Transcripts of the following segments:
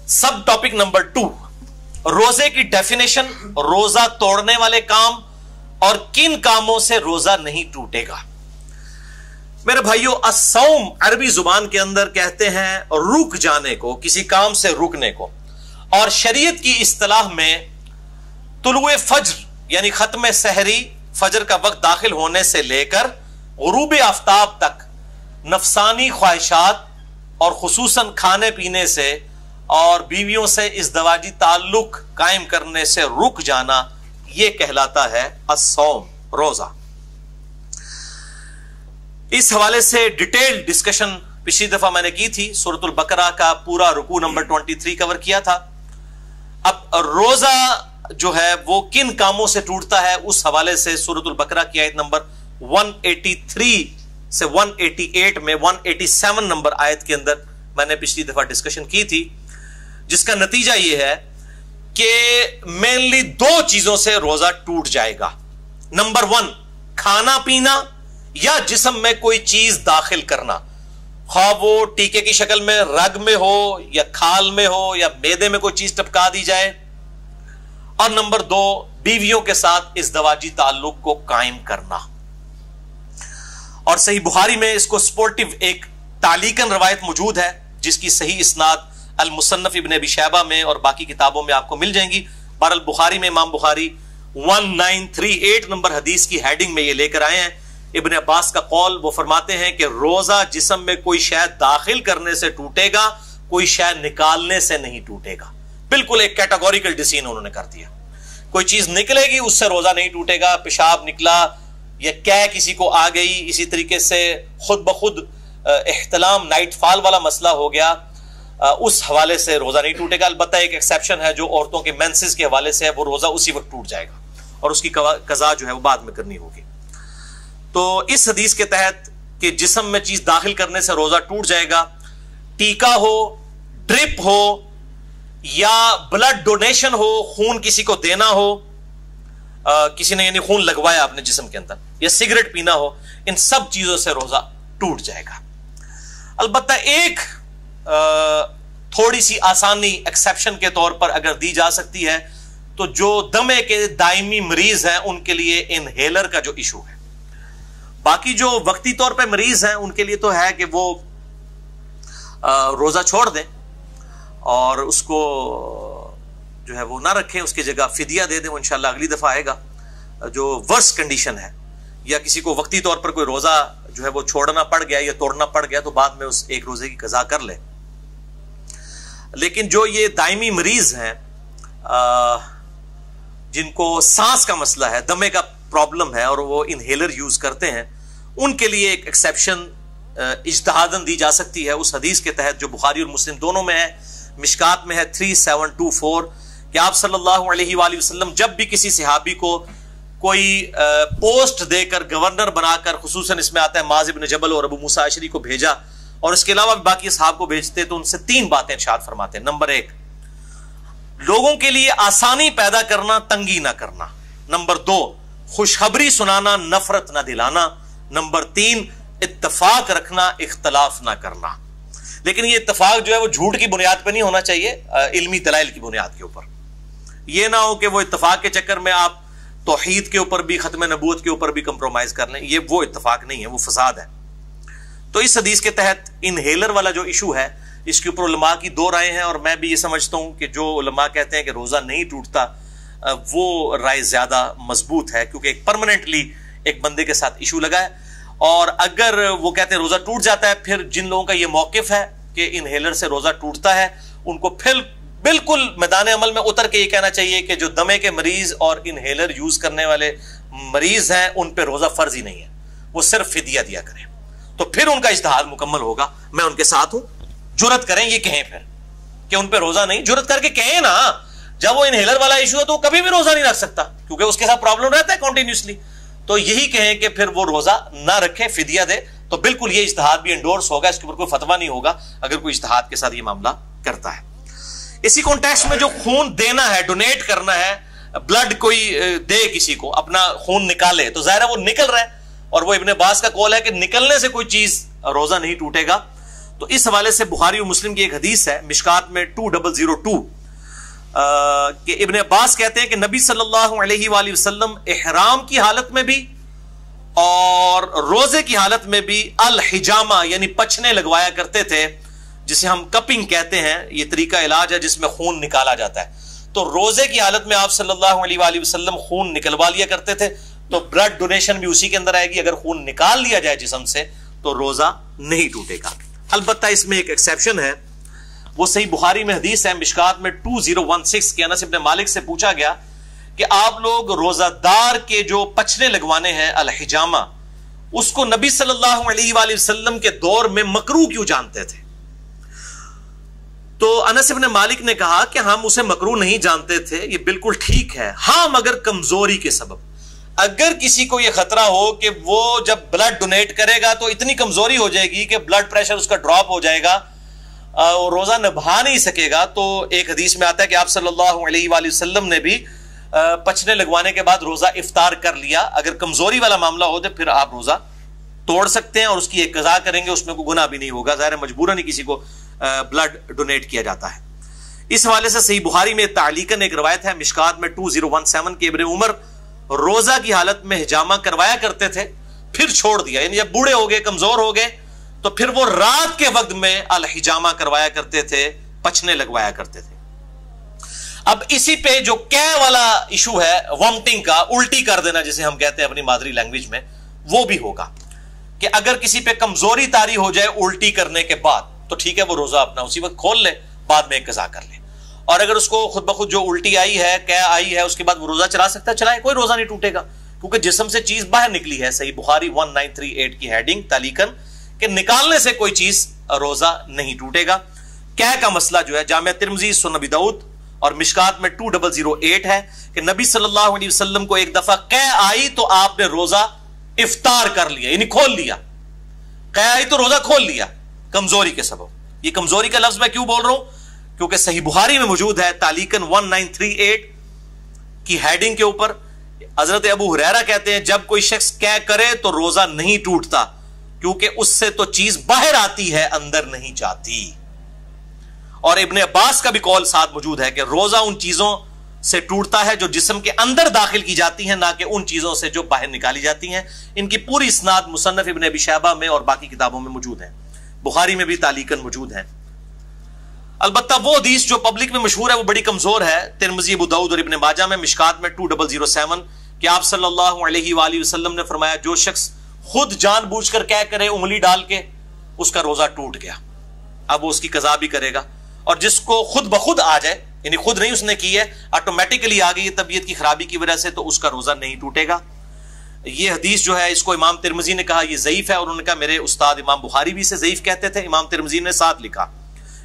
सब topic number 2, रोजे की डेफिनेशन, रोजा तोड़ने वाले काम और किन कामों से रोजा नहीं टूटेगा। मेरे भाइयों, अस्सौम अरबी जुबान के अंदर कहते हैं रुक जाने को, किसी काम से रुकने को, और शरीयत की इस्तिलाह में तुलुए फज्र यानी खत्म सहरी, फजर का वक्त दाखिल होने से लेकर गुरूब आफ्ताब तक नफसानी ख्वाहिशात और खुसूसन खाने पीने से और बीवियों से इज़्दवाजी ताल्लुक कायम करने से रुक जाना, यह कहलाता है अस्सौम, रोजा। इस हवाले से डिटेल डिस्कशन पिछली दफा मैंने की थी, सूरतुल बकरा का पूरा रुकू नंबर 23 कवर किया था। अब रोजा जो है वो किन कामों से टूटता है, उस हवाले से सूरतुल बकरा की आयत नंबर 183 से 188 में 187 नंबर आयत के अंदर मैंने पिछली दफा डिस्कशन की थी, जिसका नतीजा यह है कि मेनली 2 चीजों से रोजा टूट जाएगा। नंबर 1, खाना पीना या जिस्म में कोई चीज दाखिल करना, खा वो टीके की शक्ल में रग में हो या खाल में हो या मैदे में कोई चीज टपका दी जाए। और नंबर 2, बीवियों के साथ इज़्दवाजी ताल्लुक को कायम करना। और सही बुखारी में इसको सपोर्टिव एक तालीकन रवायत मौजूद है, जिसकी सही इस्नाद अल मुसन्नफ इब्न अबी शैबा में और बाकी किताबों में आपको मिल जाएंगी। बहरहाल बुखारी में इमाम बुखारी 1938 नंबर हदीस की हेडिंग में ये लेकर आए हैं। इब्न अब्बास का कौल, वो फरमाते हैं कि रोजा जिस्म में कोई शय दाखिल करने से टूटेगा, कोई शय निकालने से नहीं टूटेगा। बिल्कुल एक कैटेगोरिकल डिसीजन उन्होंने कर दिया। कोई चीज निकलेगी उससे रोजा नहीं टूटेगा। पेशाब निकला या कै किसी को आ गई, इसी तरीके से खुद ब खुद इह्तिलाम नाइट फॉल वाला मसला हो गया, उस हवाले से रोजा नहीं टूटेगा। अलबत्ता एक एक्सेप्शन है जो औरतों के मेंसेस के हवाले से है, वो रोजा उसी वक्त टूट जाएगा और उसकी कज़ा जो है वो बाद में करनी होगी। तो इस हदीस के तहत कि जिस्म में चीज दाखिल करने से रोजा टूट जाएगा, टीका हो, ड्रिप हो या ब्लड डोनेशन हो, खून किसी को देना हो, किसी ने यानी खून लगवाया अपने जिस्म के अंदर, या सिगरेट पीना हो, इन सब चीजों से रोजा टूट जाएगा। अलबत्ता एक थोड़ी सी आसानी एक्सेप्शन के तौर पर अगर दी जा सकती है, तो जो दमे के दायमी मरीज हैं उनके लिए इनहेलर का जो इशू है। बाकी जो वक्ती तौर पे मरीज हैं उनके लिए तो है कि वो रोजा छोड़ दें और उसको जो है वो ना रखें, उसकी जगह फिदिया दे दें। वो इंशाल्लाह अगली दफा आएगा। जो वर्स्ट कंडीशन है या किसी को वक्ती तौर पर कोई रोजा जो है वो छोड़ना पड़ गया या तोड़ना पड़ गया, तो बाद में उस एक रोजे की कज़ा कर ले। लेकिन जो ये दायमी मरीज हैं जिनको सांस का मसला है, दमे का प्रॉब्लम है और वो इनहेलर यूज करते हैं, उनके लिए एक एक्सेप्शन इज्तिहादन दी जा सकती है उस हदीस के तहत जो बुखारी और मुस्लिम दोनों में है। मिशकात में है 3724 कि आप सल्लल्लाहु अलैहि वसल्लम जब भी किसी सहाबी को कोई पोस्ट देकर, गवर्नर बनाकर, खुसूसन इसमें आता है माज़ इब्न जबल और अबू मूसा अशरी को भेजा और इसके अलावा बाकी सहाब को भेजते, तो उनसे 3 बातें इरशाद फरमाते हैं। नंबर 1, लोगों के लिए आसानी पैदा करना, तंगी ना करना। नंबर 2, खुशखबरी सुनाना, नफरत ना दिलाना। नंबर 3, इत्तफाक रखना, इख्तलाफ ना करना। लेकिन ये इत्तफाक जो है वो झूठ की बुनियाद पर नहीं होना चाहिए, इल्मी दलाइल की बुनियाद के ऊपर। ये ना हो कि वो इत्तफाक के चक्कर में आप तौहीद के ऊपर भी, खत्म नबूवत के ऊपर भी कंप्रोमाइज कर लें। ये वो इत्तफाक नहीं है, वो फसाद है। तो इस हदीस के तहत इनहेलर वाला जो इशू है, इसके ऊपर उलमा की 2 राय हैं और मैं भी ये समझता हूं कि जो उलमा कहते हैं कि रोजा नहीं टूटता, वो राय ज्यादा मजबूत है, क्योंकि एक परमानेंटली एक बंदे के साथ इशू लगा है। और अगर वो कहते हैं रोजा टूट जाता है, फिर जिन लोगों का ये मौकिफ है कि इनहेलर से रोजा टूटता है, उनको फिर बिल्कुल मैदान अमल में उतर के ये कहना चाहिए कि जो दमे के मरीज और इनहेलर यूज करने वाले मरीज हैं उन पे रोजा फर्ज ही नहीं है, वो सिर्फ फिदिया दिया करें, तो फिर उनका इज्तिहाद मुकम्मल होगा। मैं उनके साथ हूं, जुरत करें ये कहें फिर कि उन पे रोजा नहीं, जुरत करके कहें ना। जब वो इनहेलर वाला इशू है तो कभी भी रोजा नहीं रख सकता, क्योंकि उसके साथ प्रॉब्लम रहता है कॉन्टिन्यूसली। तो यही कहें कि फिर वो रोजा ना रखे, फिदिया दे, तो बिल्कुल ये इज्तिहाद भी एंडोर्स होगा, इसके ऊपर कोई फतवा नहीं होगा अगर कोई इज्तिहाद के साथ ये मामला करता है। इसी कॉन्टेक्स्ट में जो खून देना है, डोनेट करना है, ब्लड कोई दे किसी को, अपना खून निकाले, तो जाहिर है वो निकल रहा है और वो इब्ने अब्बास का कौल है कि निकलने से कोई चीज रोजा नहीं टूटेगा। तो इस हवाले से बुखारी और मुस्लिम की एक हदीस है मिशकात में 2002 कि इब्ने अब्बास कहते हैं कि नबी सल्लल्लाहु अलैहि वसल्लम इहराम की हालत में भी और रोजे की हालत में भी अल हिजामा यानी पछने लगवाया करते थे, जिसे हम कपिंग कहते हैं। यह तरीका इलाज है जिसमें खून निकाला जाता है। तो रोजे की हालत में आप सल्लल्लाहु अलैहि वसल्लम खून निकलवा लिया करते थे, तो ब्लड डोनेशन भी उसी के अंदर आएगी। अगर खून निकाल लिया जाए जिस्म से तो रोजा नहीं टूटेगा। अलबत्ता इसमें एक एक्सेप्शन है, वो सही बुखारी में हदीस है मिशकात में 2016 के अनस इब्न मालिक से पूछा गया कि आप लोग रोजादार के जो पछने लगवाने हैं अल हिजामा, उसको नबी सल्लल्लाहु अलैहि वसल्लम के दौर में मकरूह क्यों जानते थे? तो अनस इब्न मालिक ने कहा कि हम उसे मकरूह नहीं जानते थे, ये बिल्कुल ठीक है। हाँ, मगर कमजोरी के सबब, अगर किसी को यह खतरा हो कि वो जब ब्लड डोनेट करेगा तो इतनी कमजोरी हो जाएगी कि ब्लड प्रेशर उसका ड्रॉप हो जाएगा और रोजा निभा नहीं सकेगा, तो एक हदीस में आता है कि आप सल्लल्लाहु अलैहि वसल्लम ने भी पछने लगवाने के बाद रोजा इफ्तार कर लिया। अगर कमजोरी वाला मामला हो तो फिर आप रोजा तोड़ सकते हैं और उसकी एक कज़ा करेंगे, उसमें कोई गुनाह भी नहीं होगा। ज़ाहिर है मजबूरन ही किसी को ब्लड डोनेट किया जाता है। इस हवाले से सही बुखारी में तालीकन एक रवायत है मिशकात में 2017 के इब्ने उमर रोजा की हालत में हिजामा करवाया करते थे, फिर छोड़ दिया। यानी जब बूढ़े हो गए, कमजोर हो गए, तो फिर वो रात के वक्त में अल हिजामा करवाया करते थे, पछने लगवाया करते थे। अब इसी पे जो कै वाला इशू है वॉमिटिंग का, उल्टी कर देना जिसे हम कहते हैं अपनी मादरी लैंग्वेज में, वो भी होगा कि अगर किसी पे कमजोरी तारी हो जाए उल्टी करने के बाद तो ठीक है, वो रोजा अपना उसी वक्त खोल ले, बाद में एक कज़ा कर ले। और अगर उसको खुद ब खुद जो उल्टी आई है, कै आई है, उसके बाद वो रोजा चला सकता है, चलाए, कोई रोजा नहीं टूटेगा, क्योंकि जिस्म से चीज बाहर निकली है। सही बुखारी 1938 की हेडिंग तालीकन कि निकालने से कोई चीज रोजा नहीं टूटेगा। कै का मसला जो है जामिया तिर्मिज़ी, सुनन अबी दाऊद और मिशकात में 2008 है कि नबी सल्लल्लाहु अलैहि वसल्लम को एक दफा कै आई तो आपने रोजा इफ्तार कर लिया, यानी खोल लिया। कै आई तो रोजा खोल लिया कमजोरी के सबब। ये कमजोरी का लफ्ज मैं क्यों बोल रहा हूं? क्योंकि सही बुखारी में मौजूद है तालीकन 1938 की हेडिंग के ऊपर हजरत अबू हुरैरा कहते हैं जब कोई शख्स कै करे तो रोजा नहीं टूटता, क्योंकि उससे तो चीज बाहर आती है, अंदर नहीं जाती। और इब्ने अब्बास का भी कौल साथ मौजूद है कि रोजा उन चीजों से टूटता है जो जिस्म के अंदर दाखिल की जाती हैं, ना कि उन चीजों से जो बाहर निकाली जाती हैं। इनकी पूरी इस्नाद मुसन्नफ इब्न अबी शैबा में और बाकी किताबों में मौजूद है, बुखारी में भी तालीकन मौजूद है। अलबत्ता वो हदीस जो पब्लिक में मशहूर है वो बड़ी कमजोर है। तिर्मिज़ी, अबू दाऊद और इब्न माजा में मिशकात में 2007 कि आप सल्लल्लाहु अलैहि वसल्लम ने फरमाया जो शख्स खुद जानबूझकर क्या करे उंगली डाल के, उसका रोजा टूट गया, अब वो उसकी कज़ा भी करेगा। और जिसको खुद ब खुद आ जाए, यानी खुद नहीं उसने की है, ऑटोमेटिकली आ गई है तबीयत की खराबी की वजह से, तो उसका रोजा नहीं टूटेगा। ये हदीस जो है इसको इमाम तिर्मिज़ी ने कहा ये ज़ईफ है, और उन्होंने कहा मेरे उस्ताद इमाम बुखारी भी इसे ज़ईफ कहते थे। इमाम तिर्मिज़ी ने साथ लिखा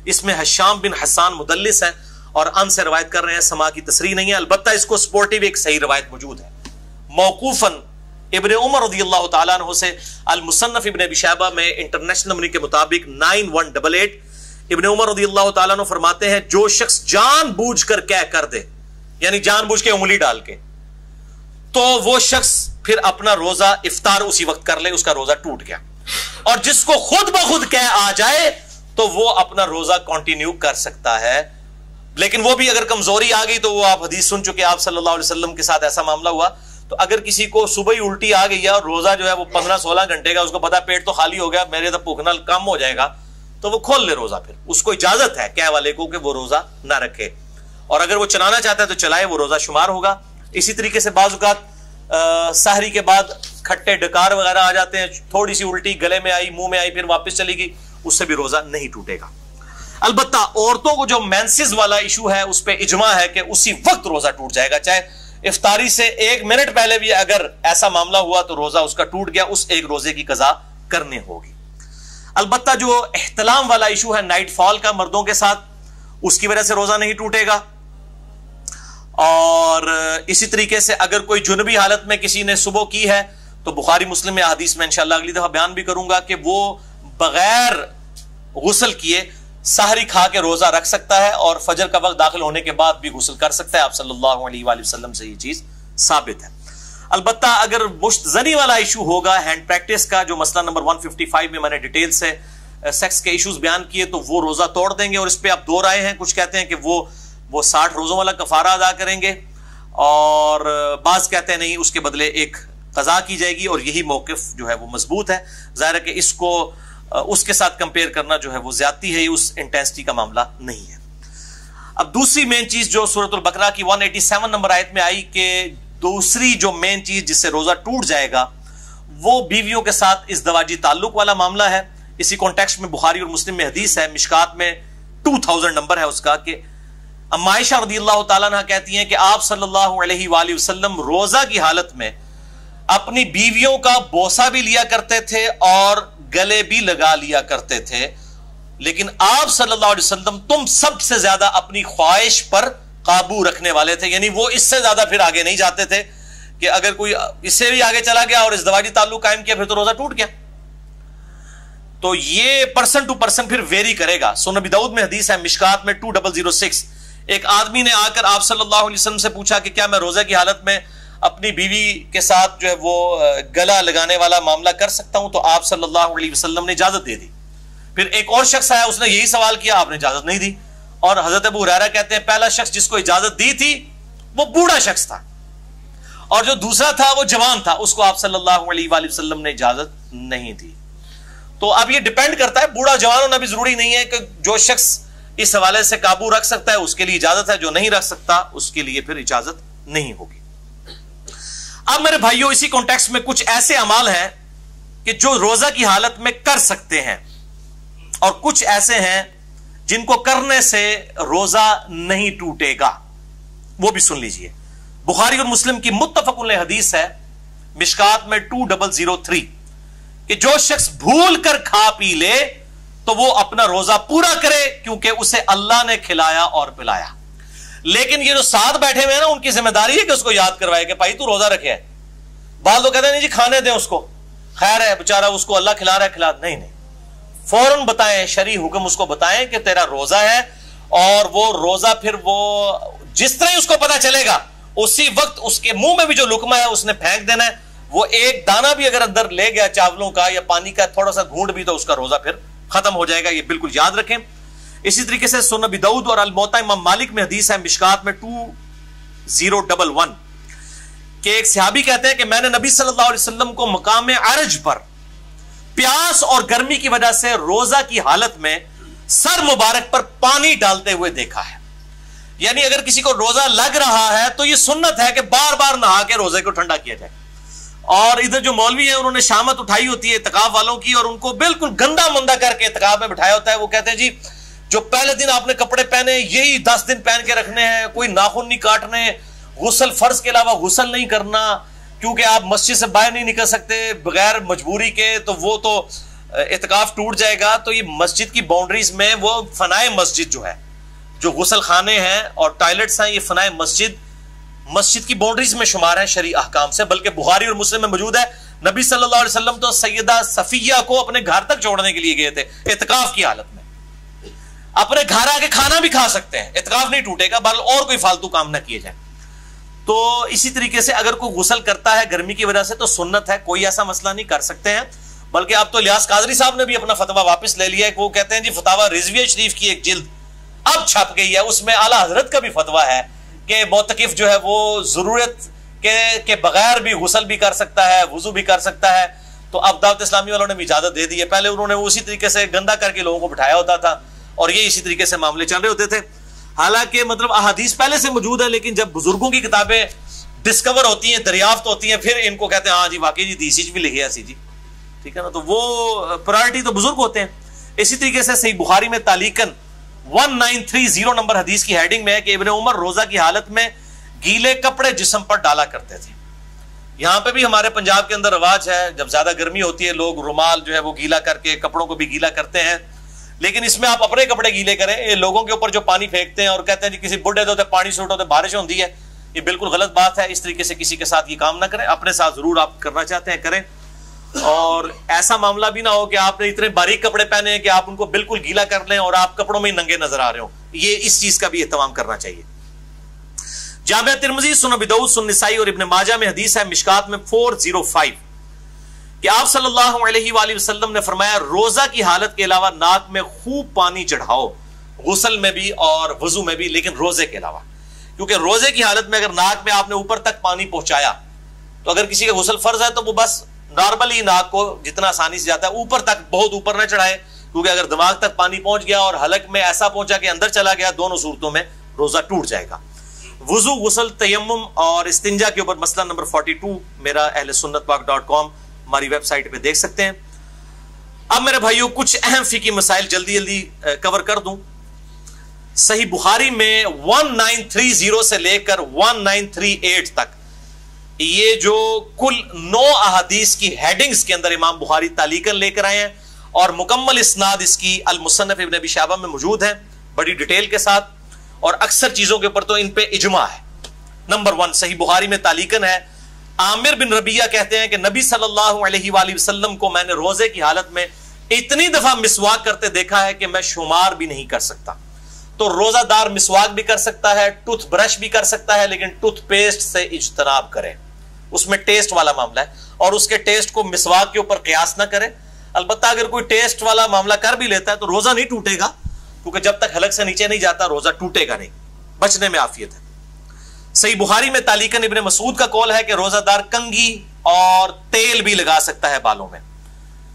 इसमें हशाम बिन हसान मुदल्लिस है और अन से रवायत कर रहे हैं, समा की तसरीह नहीं है। अलबत्ता इसको सपोर्टिव एक सही रवायत मौजूद है मौकूफन इब्ने उमर रज़ियल्लाहु ताला अन्हु से। अल मुसन्नफ इब्न अबी शैबा में इंटरनेशनल नंबर के मुताबिक 9188 इब्ने उमर रज़ियल्लाहु ताला अन्हु फरमाते हैं जो शख्स जानबूझकर क्या कर दे, यानी जानबूझ के उंगली डाल के, तो वो शख्स फिर अपना रोजा इफ्तार उसी वक्त कर ले, उसका रोजा टूट गया। और जिसको खुद ब खुद क्या आ जाए तो वो अपना रोजा कंटिन्यू कर सकता है, लेकिन वो भी अगर कमजोरी आ गई तो वो आप हदीस सुन चुके, आप सल्लल्लाहु अलैहि वसल्लम के साथ ऐसा मामला हुआ। तो अगर किसी को सुबह ही उल्टी आ गई है और रोजा जो है वो 15-16 घंटे का, उसको पता पेट तो खाली हो गया, मेरे तो भूखना कम हो जाएगा, तो वो खोल ले रोजा। फिर उसको इजाजत है क्या वाले को कि वो रोजा ना रखे, और अगर वो चलाना चाहता है तो चलाए, वो रोजा शुमार होगा। इसी तरीके से बाज़ औक़ात सहरी के बाद खट्टे डकार वगैरह आ जाते हैं, थोड़ी सी उल्टी गले में आई, मुंह में आई, फिर वापस चली गई, उससे भी रोजा नहीं टूटेगा। अलबत्ता औरतों को जो मेंसेस वाला इशू है उस पर इजमा है कि उसी वक्त रोजा टूट जाएगा, चाहे इफ्तारी से 1 मिनट पहले भी अगर ऐसा मामला हुआ तो रोजा उसका टूट गया, उस एक रोजे की कज़ा करनी होगी। अलबत्ता जो एहतलाम वाला इशू है नाइट फॉल का मर्दों के साथ, उसकी वजह से रोजा नहीं टूटेगा। और इसी तरीके से अगर कोई जुनबी हालत में किसी ने सुबह की है तो बुखारी मुस्लिम में हदीस में इंशाअल्लाह अगली दफा बयान भी करूंगा कि वो बगैर गुस्ल किए सहरी खा के रोजा रख सकता है और फजर का वक्त दाखिल होने के बाद भी गुस्ल कर सकता है। आप सल्लल्लाहु अलैहि वसल्लम से ये चीज साबित है। अलबत्ता अगर मुश्तजनी वाला इशू होगा हैंड प्रैक्टिस का, जो मसला नंबर 155 में मैंने डिटेल से सेक्स के इश्यूज बयान किए तो वो रोजा तोड़ देंगे, और इस पे आप दो राय हैं। कुछ कहते हैं कि वो 60 रोजों वाला कफारा अदा करेंगे, और बाज कहते हैं नहीं, उसके बदले एक कज़ा की जाएगी, और यही मौकिफ जो है वो मजबूत है। जाहिर है कि इसको उसके साथ कंपेयर करना जो है वो ज्यादती है, उस इंटेंसिटी का मामला नहीं है। अब दूसरी मेन चीज जो सूरतुल बकरा की 187 नंबर आयत में आई कि दूसरी जो मेन चीज जिससे रोजा टूट जाएगा वो बीवियों के साथ इज़्दवाजी ताल्लुक वाला मामला है। इसी कॉन्टेक्स्ट में बुखारी और मुस्लिम में हदीस है, मिशकात में 2000 नंबर है उसका, कि अम्मा आयशा रज़ियल्लाहु ताला अन्हा कहती हैं कि आप सल्लल्लाहु अलैहि वसल्लम रोजा की हालत में अपनी बीवियों का बोसा भी लिया करते थे और गले भी लगा लिया करते थे, लेकिन आप सल्लल्लाहु अलैहि वसल्लम तुम सबसे ज्यादा अपनी ख्वाहिश पर काबू रखने वाले थे। यानी वो इससे ज्यादा फिर आगे नहीं जाते थे कि अगर कोई इससे भी आगे चला गया और इज़्दवाजी ताल्लुक कायम किया फिर तो रोजा टूट गया। तो ये पर्सन टू पर्सन फिर वेरी करेगा। सुनन नबी दाऊद में हदीस है, मिशकात में 2006, एक आदमी ने आकर आप सल्लल्लाहु अलैहि वसल्लम से पूछा कि क्या मैं रोजा की हालत में अपनी बीवी के साथ जो है वो गला लगाने वाला मामला कर सकता हूं, तो आप सल्लल्लाहु अलैहि वसल्लम ने इजाजत दे दी। फिर एक और शख्स आया, उसने यही सवाल किया, आपने इजाजत नहीं दी। और हजरत अबू हुरैरा कहते हैं पहला शख्स जिसको इजाजत दी थी वो बूढ़ा शख्स था, और जो दूसरा था वो जवान था, उसको आप सल्लल्लाहु अलैहि वसल्लम ने इजाजत नहीं दी। तो अब ये डिपेंड करता है, बूढ़ा जवान होना भी जरूरी नहीं है कि जो शख्स इस हवाले से काबू रख सकता है उसके लिए इजाजत है, जो नहीं रख सकता उसके लिए फिर इजाजत नहीं होगी। अब मेरे भाइयों, इसी कॉन्टेक्स्ट में कुछ ऐसे अमाल हैं कि जो रोजा की हालत में कर सकते हैं, और कुछ ऐसे हैं जिनको करने से रोजा नहीं टूटेगा। वो भी सुन लीजिए। बुखारी और मुस्लिम की मुत्तफकुन अलैह हदीस है, मिशकात में 2003, कि जो शख्स भूल कर खा पी ले तो वो अपना रोजा पूरा करे, क्योंकि उसे अल्लाह ने खिलाया और पिलाया। लेकिन ये जो साथ बैठे हुए हैं ना, उनकी जिम्मेदारी है कि उसको याद करवाए कि भाई तू रोजा रखे है। बाद लोग कहते हैं नहीं जी खाने दें उसको, खैर है बेचारा, उसको अल्लाह खिला रहा है, खिला नहीं, फौरन बताएं, शरई हुक्म उसको बताएं कि तेरा रोजा है, और वो रोजा फिर वो जिस तरह ही उसको पता चलेगा उसी वक्त उसके मुंह में भी जो लुकमा है उसने फेंक देना है। वो एक दाना भी अगर अंदर ले गया चावलों का या पानी का थोड़ा सा घूंट भी, तो उसका रोजा फिर खत्म हो जाएगा। ये बिल्कुल याद रखें। इसी तरीके से सुनन नबी दाऊद और अल-मुअत्ता इमाम मालिक में हदीस है, मिशकात में 2011, कि एक सहाबी कहते हैं कि मैंने नबी सल्लल्लाहु अलैहि वसल्लम को मकाम अरज पर प्यास और गर्मी की वजह से रोजा की हालत में सर मुबारक पर पानी डालते हुए देखा है। यानी अगर किसी को रोजा लग रहा है तो यह सुन्नत है कि बार बार नहा के रोजे को ठंडा किया जाए। और इधर जो मौलवी है उन्होंने शामत उठाई होती है इत्काफ वालों की, और उनको बिल्कुल गंदा मंदा करके इत्काफ में बिठाया होता है। वो कहते हैं जी जो पहले दिन आपने कपड़े पहने यही 10 दिन पहन के रखने हैं, कोई नाखून नहीं काटने, गुस्ल फर्ज के अलावा गुस्ल नहीं करना, क्योंकि आप मस्जिद से बाहर नहीं निकल सकते बगैर मजबूरी के, तो वो तो इत्काफ टूट जाएगा। तो ये मस्जिद की बाउंड्रीज में वो फनाए मस्जिद जो है, जो गुस्ल खाने हैं और टॉयलेट्स हैं, ये फनाए मस्जिद की बाउंड्रीज में शुमार है शरई अहकाम से। बल्कि बुखारी और मुस्लिम में मौजूद है, नबी सल्लल्लाहु अलैहि वसल्लम तो सैयदा सफिया को अपने घर तक छोड़ने के लिए गए थे इत्काफ की हालत में। अपने घर आके खाना भी खा सकते हैं, इत्काफ नहीं टूटेगा, बल और कोई फालतू काम ना किए जाए। तो इसी तरीके से अगर कोई गुस्ल करता है गर्मी की वजह से तो सुन्नत है, कोई ऐसा मसला नहीं, कर सकते हैं। बल्कि अब तो इलियास कादरी साहब ने भी अपना फतवा वापस ले लिया है। वो कहते हैं जी फतावा रिजविया शरीफ की एक जिल्द अब छप गई है, उसमें आला हजरत का भी फतवा है कि मोतकिफ जो है वो जरूरत के बगैर भी गुस्ल भी कर सकता है, वुजू भी कर सकता है। तो अब दावत इस्लामी वालों ने भी इजाजत दे दी है। पहले उन्होंने उसी तरीके से गंदा करके लोगों को बिठाया होता था और ये इसी तरीके से मामले चल रहे होते थे। हालांकि मतलब अहादीस पहले से मौजूद है, लेकिन जब बुजुर्गों की किताबें डिस्कवर होती हैं, दरियाफ्त होती हैं, फिर इनको कहते हैं हाँ जी वाकई जी दीसीज भी लिखे ऐसी जी, ठीक है ना। तो वो प्रायोरिटी तो बुजुर्ग होते हैं। इसी तरीके से सही बुखारी में तालीकन 1930 नंबर हदीस की हेडिंग में है कि इब्ने उमर रोजा की हालत में गीले कपड़े जिस्म पर डाला करते थे। यहां पे भी हमारे पंजाब के अंदर रवाज है, जब ज्यादा गर्मी होती है लोग रुमाल जो है वो गीला करके कपड़ों को भी गीला करते हैं। लेकिन इसमें आप अपने कपड़े गीले करें, ये लोगों के ऊपर जो पानी फेंकते हैं और कहते हैं जी किसी बुढ़े दो पानी सूट होते बारिश होती है, ये बिल्कुल गलत बात है। इस तरीके से किसी के साथ ये काम ना करें, अपने साथ जरूर आप करना चाहते हैं करें। और ऐसा मामला भी ना हो कि आपने इतने बारीक कपड़े पहने हैं कि आप उनको बिल्कुल गीला कर लें और आप कपड़ों में ही नंगे नजर आ रहे हो। ये इस चीज का भी एहतमाम करना चाहिए। जामिया तिर्मिज़ी, सुनन अबी दाऊद, सुनन नसाई और इब्न माजा में हदीस है मिशकात में 405 कि आप सल्लल्लाहु अलैहि वसल्लम ने फरमाया रोजा की हालत के अलावा नाक में खूब पानी चढ़ाओ, गुस्ल में भी और वजू में भी, लेकिन रोजे के अलावा। क्योंकि रोजे की हालत में अगर नाक में आपने ऊपर तक पानी पहुंचाया तो अगर किसी का गुस्ल फर्ज है तो वो बस नॉर्मली नाक को जितना आसानी से जाता है ऊपर तक, बहुत ऊपर ना चढ़ाए, क्योंकि अगर दिमाग तक पानी पहुंच गया और हलक में ऐसा पहुंचा कि अंदर चला गया, दोनों सूरतों में रोजा टूट जाएगा। वुजू, गुस्ल, तयम्मुम और इस्तिंजा के ऊपर मसला नंबर 42 मेरा ahlesunnatpak.com हमारी वेबसाइट पे देख सकते हैं। अब मेरे भाइयों कुछ अहम फिकी मसाइल जल्दी जल्दी कवर कर दूं। सही बुखारी में 1930 से लेकर 1938 तक ये जो कुल 9 अहादीस की हेडिंग्स के अंदर इमाम बुखारी तालीकन लेकर आए हैं और मुकम्मल इस्नाद इसकी अल मुसन्नफ इब्न अबी शैबा में मौजूद है बड़ी डिटेल के साथ, और अक्सर चीजों के ऊपर तो इन पे इजमा है। नंबर 1 सही बुखारी में तालीकन है, आमिर बिन रबिया कहते हैं कि नबी सल्लल्लाहु अलैहि वसल्लम को मैंने रोजे की हालत में इतनी दफा मिसवाक करते देखा है कि मैं शुमार भी नहीं कर सकता। तो रोजादार मिसवाक भी कर सकता है, टूथ ब्रश भी कर सकता है, लेकिन टूथपेस्ट से इज्तनाब करें, उसमें टेस्ट वाला मामला है और उसके टेस्ट को मिसवाक के ऊपर कयास ना करें। अलबत्ता अगर कोई टेस्ट वाला मामला कर भी लेता है तो रोजा नहीं टूटेगा, क्योंकि जब तक हलक से नीचे नहीं जाता रोजा टूटेगा नहीं, बचने में आफियत है। सही बुखारी में तालीकन इब्ने मसूद का कौल है कि रोजादार कंघी और तेल भी लगा सकता है बालों में।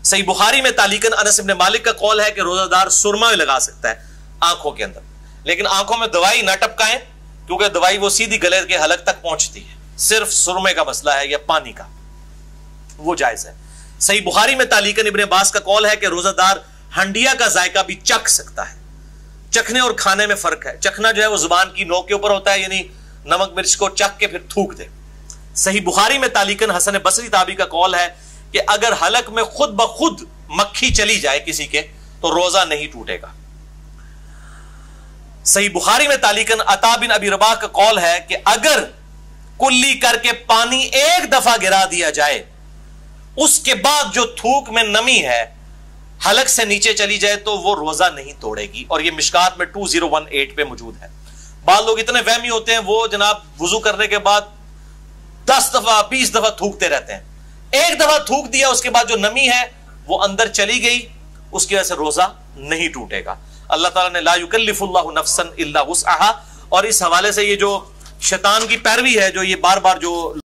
सही बुखारी में तालीकन अनस इब्ने मालिक का कौल है कि रोजादार सुरमा लगा सकता है आंखों के अंदर, लेकिन आंखों में दवाई ना टपकाएं, क्योंकि दवाई वो सीधी गले के हलक तक पहुंचती है, सिर्फ सुरमे का मसला है या पानी का, वो जायज है। सही बुखारी में तालीकन इब्ने अब्बास का कौल है कि रोजादार हंडिया का जायका भी चख सकता है। चखने और खाने में फर्क है, चखना जो है वो जुबान की नोक के ऊपर होता है, यानी नमक मिर्च को चख के फिर थूक दे। सही बुखारी में तालीकन हसन बसरी ताबी का कौल है कि अगर हलक में खुद ब खुद मक्खी चली जाए किसी के तो रोजा नहीं टूटेगा। सही बुखारी में तालीकन अता बिन अबी रबाह का कौल है कि अगर कुल्ली करके पानी एक दफा गिरा दिया जाए, उसके बाद जो थूक में नमी है हलक से नीचे चली जाए तो वो रोजा नहीं तोड़ेगी, और ये मिशकात में 2018 पे मौजूद है। बाद लोग इतने वहमी होते हैं, वो जनाब वुजू करने के बाद 10 दफा 20 दफा थूकते रहते हैं। एक दफा थूक दिया उसके बाद जो नमी है वो अंदर चली गई, उसकी वजह से रोजा नहीं टूटेगा। अल्लाह ताला ने ला युकल्लिफुल्लाहु नफ्सन इल्ला वुसअहा, और इस हवाले से ये जो शैतान की पैरवी है, जो ये बार बार जो